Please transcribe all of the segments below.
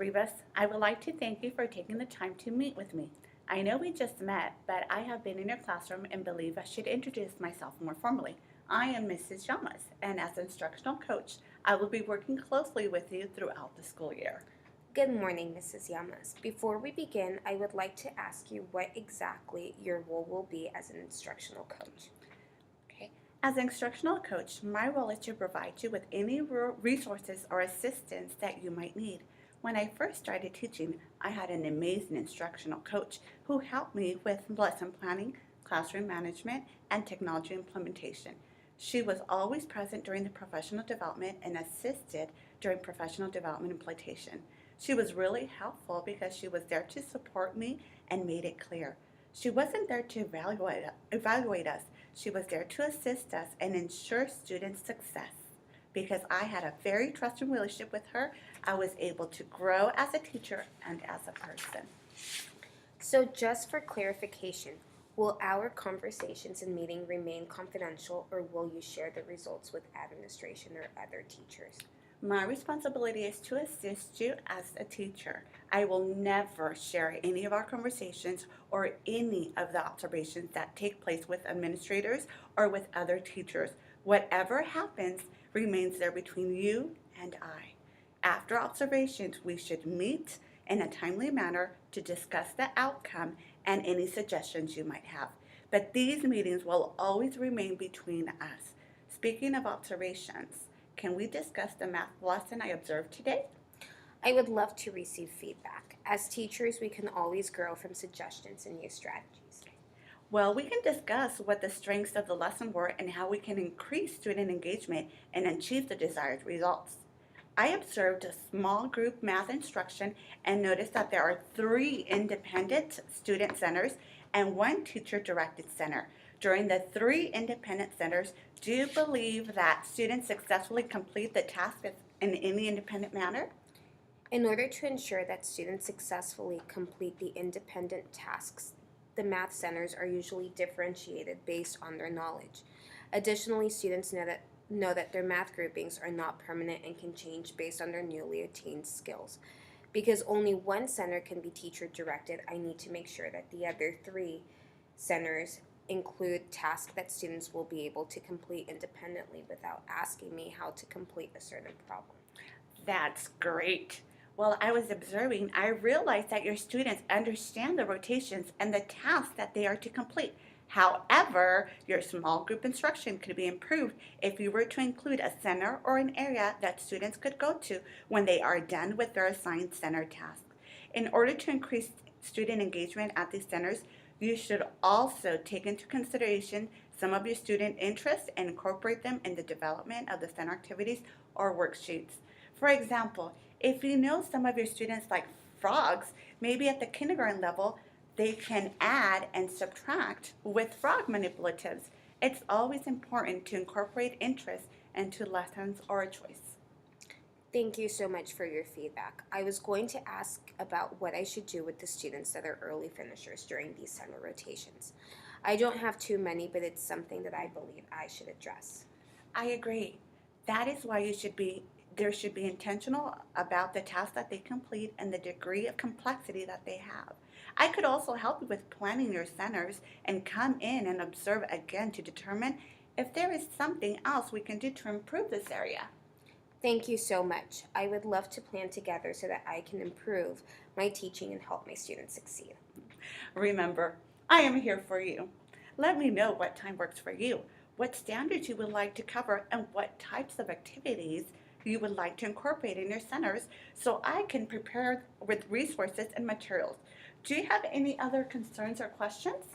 Rivas, I would like to thank you for taking the time to meet with me. I know we just met, but I have been in your classroom and believe I should introduce myself more formally. I am Mrs. Llamas, and as instructional coach, I will be working closely with you throughout the school year. Good morning, Mrs. Llamas. Before we begin, I would like to ask you what exactly your role will be as an instructional coach. Okay. As an instructional coach, my role is to provide you with any resources or assistance that you might need. When I first started teaching, I had an amazing instructional coach who helped me with lesson planning, classroom management, and technology implementation. She was always present during the professional development and assisted during professional development implementation. She was really helpful because she was there to support me and made it clear. She wasn't there to evaluate us. She was there to assist us and ensure student success. Because I had a very trusting relationship with her, I was able to grow as a teacher and as a person. So, just for clarification, will our conversations and meeting remain confidential, or will you share the results with administration or other teachers? My responsibility is to assist you as a teacher. I will never share any of our conversations or any of the observations that take place with administrators or with other teachers. Whatever happens remains there between you and I. After observations, we should meet in a timely manner to discuss the outcome and any suggestions you might have. But these meetings will always remain between us. Speaking of observations, can we discuss the math lesson I observed today? I would love to receive feedback. As teachers, we can always grow from suggestions and new strategies. Well, we can discuss what the strengths of the lesson were and how we can increase student engagement and achieve the desired results. I observed a small group math instruction and noticed that there are 3 independent student centers and 1 teacher-directed center. During the 3 independent centers, do you believe that students successfully complete the task in any independent manner? In order to ensure that students successfully complete the independent tasks, the math centers are usually differentiated based on their knowledge. Additionally, students know that their math groupings are not permanent and can change based on their newly attained skills. Because only one center can be teacher directed, I need to make sure that the other 3 centers include tasks that students will be able to complete independently without asking me how to complete a certain problem. That's great. While I was observing, I realized that your students understand the rotations and the tasks that they are to complete. However, your small group instruction could be improved if you were to include a center or an area that students could go to when they are done with their assigned center tasks. In order to increase student engagement at these centers, you should also take into consideration some of your student interests and incorporate them in the development of the center activities or worksheets. For example, if you know some of your students like frogs, maybe at the kindergarten level, they can add and subtract with frog manipulatives. It's always important to incorporate interest into lessons or a choice. Thank you so much for your feedback. I was going to ask about what I should do with the students that are early finishers during these summer rotations. I don't have too many, but it's something that I believe I should address. I agree. That is why there should be intentional about the tasks that they complete and the degree of complexity that they have. I could also help you with planning your centers and come in and observe again to determine if there is something else we can do to improve this area. Thank you so much. I would love to plan together so that I can improve my teaching and help my students succeed. Remember, I am here for you. Let me know what time works for you, what standards you would like to cover, and what types of activities you would like to incorporate in your centers so I can prepare with resources and materials. Do you have any other concerns or questions?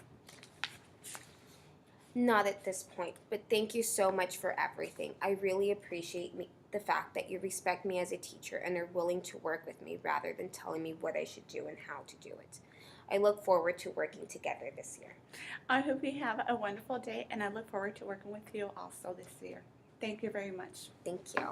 Not at this point, but thank you so much for everything. I really appreciate the fact that you respect me as a teacher and are willing to work with me rather than telling me what I should do and how to do it. I look forward to working together this year. I hope you have a wonderful day, and I look forward to working with you also this year. Thank you very much. Thank you.